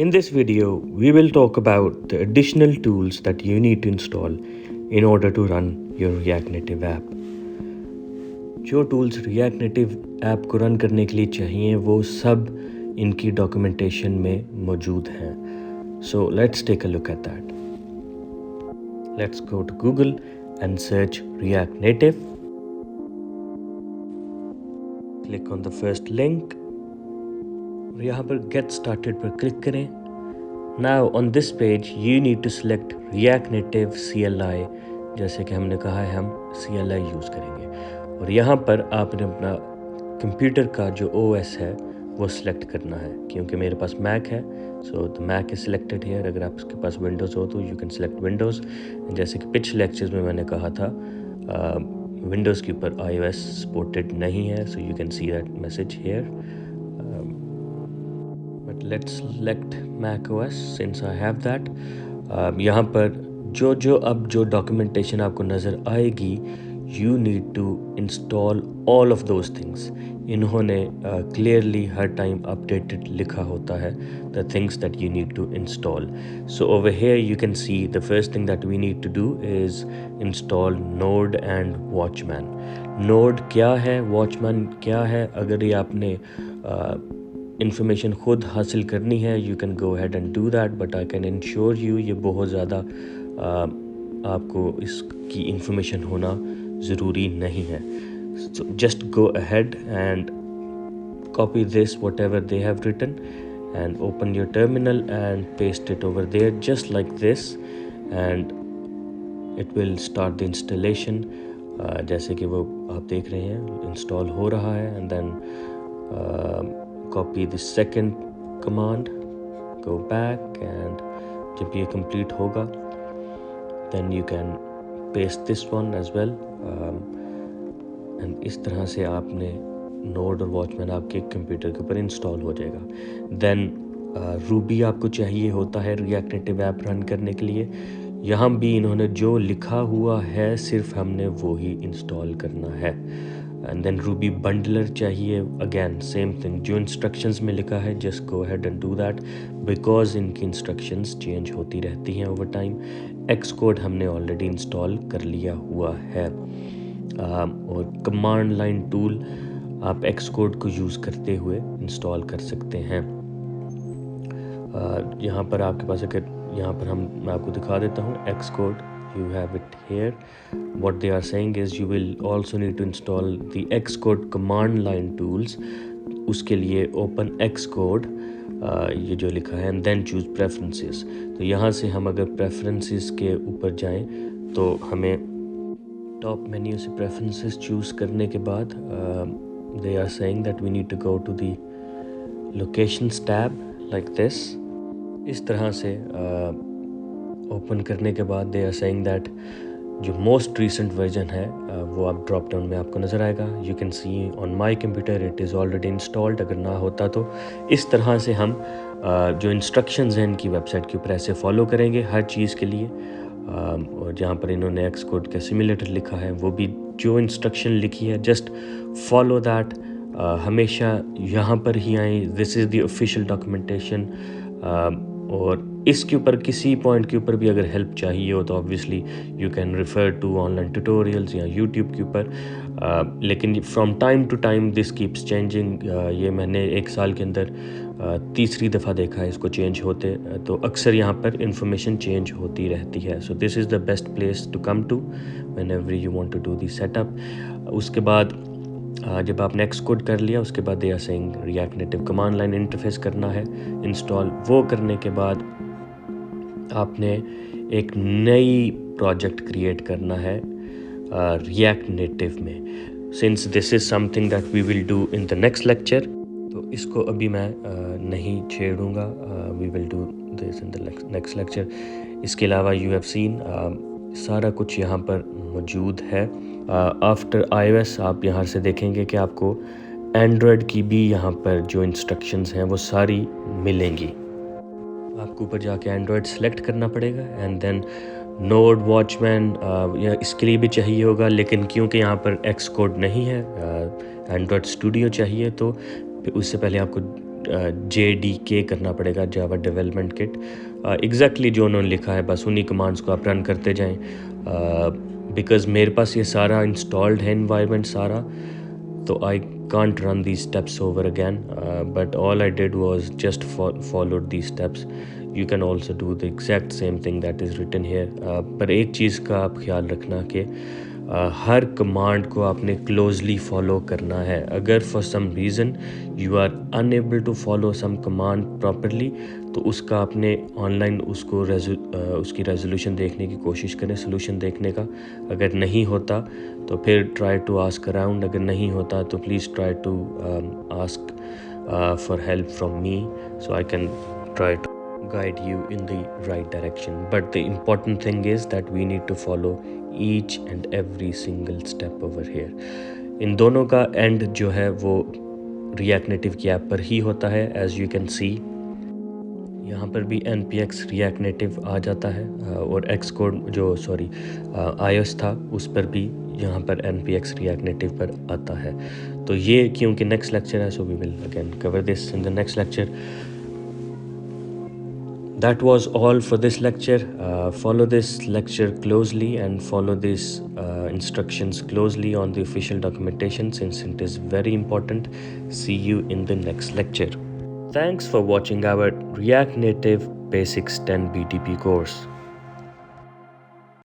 In this video, we will talk about the additional tools that you need to install in order to run your React Native app. जो tools React Native app को run करने के लिए चाहिए वो सब इनकी documentation में मौजूद हैं. So let's take a look at that. Let's go to Google and search React Native. Click on the first link. यहाँ पर Get Started पर क्लिक करें. Now on this page you need to select React Native CLI. जैसे कि हमने कहा है हम CLI यूज़ करेंगे और यहाँ पर आपने अपना कंप्यूटर का जो OS है वो सिलेक्ट करना है. क्योंकि मेरे पास Mac है so the Mac is selected here. अगर आपके पास Windows हो तो you can select Windows. जैसे कि पिछले लेक्चर्स में मैंने कहा था Windows के ऊपर iOS सपोर्टेड नहीं है so you can see that message here. But let's select Mac OS since I have that. यहाँ पर जो documentation आपको नज़र आएगी you need to install all of those things. इन्होंने clearly हर time updated लिखा होता है the things that you need to install. So over here you can see the first thing that we need to do is install Node and Watchman. Node क्या है, Watchman क्या है? अगर ये आपने information खुद हासिल करनी है you can go ahead and do that, but I can ensure you ये बहुत ज़्यादा आपको इसकी information होना ज़रूरी नहीं है. So just go ahead and copy this whatever they have written and open your terminal and paste it over there just like this and it will start the installation. जैसे कि वो आप देख रहे हैं install हो रहा है and then copy the second command, go back and जब ये complete होगा then you can paste this one as well. And इस तरह से आपने नोड और वॉचमैन आपके कंप्यूटर के ऊपर इंस्टॉल हो जाएगा. देन रूबी आपको चाहिए होता है रिएक्ट नेटिव ऐप रन करने के लिए. यहाँ भी इन्होंने जो लिखा हुआ है सिर्फ हमने वो ही इंस्टॉल करना है. एंड देन रूबी बंडलर चाहिए. अगेन सेम थिंग जो इंस्ट्रक्शंस में लिखा है just go ahead and do that because इनकी इंस्ट्रक्शंस चेंज होती रहती हैं ओवर टाइम. एक्सकोड हमने ऑलरेडी इंस्टॉल कर लिया हुआ है. और कमांड लाइन टूल आप एक्सकोड को यूज़ करते हुए इंस्टॉल कर सकते हैं. यहाँ पर आपके पास अगर यहाँ पर मैं आपको दिखा देता हूँ Xcode. You have it here. What they are saying is you will also need to install the Xcode command line tools. उसके लिए open Xcode ये जो लिखा है and then choose preferences. तो यहाँ से हम अगर preferences के ऊपर जाएं तो हमें टॉप मेन्यू से preferences choose करने के बाद they are saying that we need to go to the locations tab like this. इस तरह से ओपन करने के बाद दे आर सेइंग दैट जो मोस्ट रीसेंट वर्जन है वो आप ड्रॉप डाउन में आपको नज़र आएगा. You can see on my computer it is already installed. अगर ना होता तो इस तरह से हम जो इंस्ट्रक्शंस हैं इनकी वेबसाइट के ऊपर ऐसे फॉलो करेंगे हर चीज़ के लिए. और जहाँ पर इन्होंने एक्सकोड का सिमुलेटर लिखा है वो भी जो इंस्ट्रक्शन लिखी है जस्ट फॉलो दैट. हमेशा यहाँ पर ही आए. This is the official documentation. और इसके ऊपर किसी पॉइंट के ऊपर भी अगर हेल्प चाहिए हो तो obviously you can refer to online tutorials या यूट्यूब के ऊपर. लेकिन from time to time this keeps changing. ये मैंने एक साल के अंदर तीसरी दफ़ा देखा है इसको चेंज होते. तो अक्सर यहाँ पर इंफॉर्मेशन चेंज होती रहती है. So this is the best place to come to whenever you want to do the setup. उसके बाद जब आपने एक्सकोड कर लिया उसके बाद they are saying react native command line interface करना है इंस्टॉल. वो करने के बाद आपने एक नई प्रोजेक्ट क्रिएट करना है रिएक्ट नेटिव में. Since this is something that we will do in the next lecture तो इसको अभी मैं नहीं छेड़ूंगा. We will do this in the next lecture. इसके अलावा यू हैव सीन सारा कुछ यहाँ पर मौजूद है. आफ्टर iOS आप यहाँ से देखेंगे कि आपको एंड्रॉयड की भी यहाँ पर जो इंस्ट्रक्शंस हैं वो सारी मिलेंगी. आपको ऊपर जाके एंड्रॉयड सेलेक्ट करना पड़ेगा एंड देन नोड वॉचमैन या इसके लिए भी चाहिए होगा. लेकिन क्योंकि यहाँ पर एक्सकोड नहीं है एंड्रॉयड स्टूडियो चाहिए तो उससे पहले आपको JDK करना पड़ेगा, जावा डेवलपमेंट किट। एग्जैक्टली जो उन्होंने लिखा है बस उन्हीं कमांड्स को आप रन करते जाएं, बिकॉज़ मेरे पास ये सारा इंस्टॉल्ड है इन्वायरमेंट सारा, तो I can't run these steps over again, but all I did was just followed these steps. You can also do the exact same thing that is written here, पर एक चीज़ का आप ख्याल रखना कि हर कमांड को आपने क्लोजली फॉलो करना है। अगर for some reason you are unable to follow some command properly, तो उसका आपने ऑनलाइन उसको उसकी रेजोल्यूशन देखने की कोशिश करें, सोल्यूशन देखने का। अगर नहीं होता तो फिर ट्राई टू आस्क अराउंड, अगर नहीं होता तो please try to ask for help from me, so I can try to guide you in the right direction. But the important thing is that we need to follow each and every single step over here. इन दोनों का and जो है वो react native की app पर ही होता है। As you can see यहाँ पर भी npx रिएक्ट नेटिव आ जाता है, और Xcode जो iOS था उस पर भी यहाँ पर npx रिएक्ट नेटिव पर आता है। तो ये क्योंकि नेक्स्ट लेक्चर है, so we will again cover this in the next lecture. That was all for this lecture. Follow this lecture closely and follow these instructions closely on the official documentation, since it is very important. See you in the next lecture. Thanks for watching our React Native Basics 10 BTP course.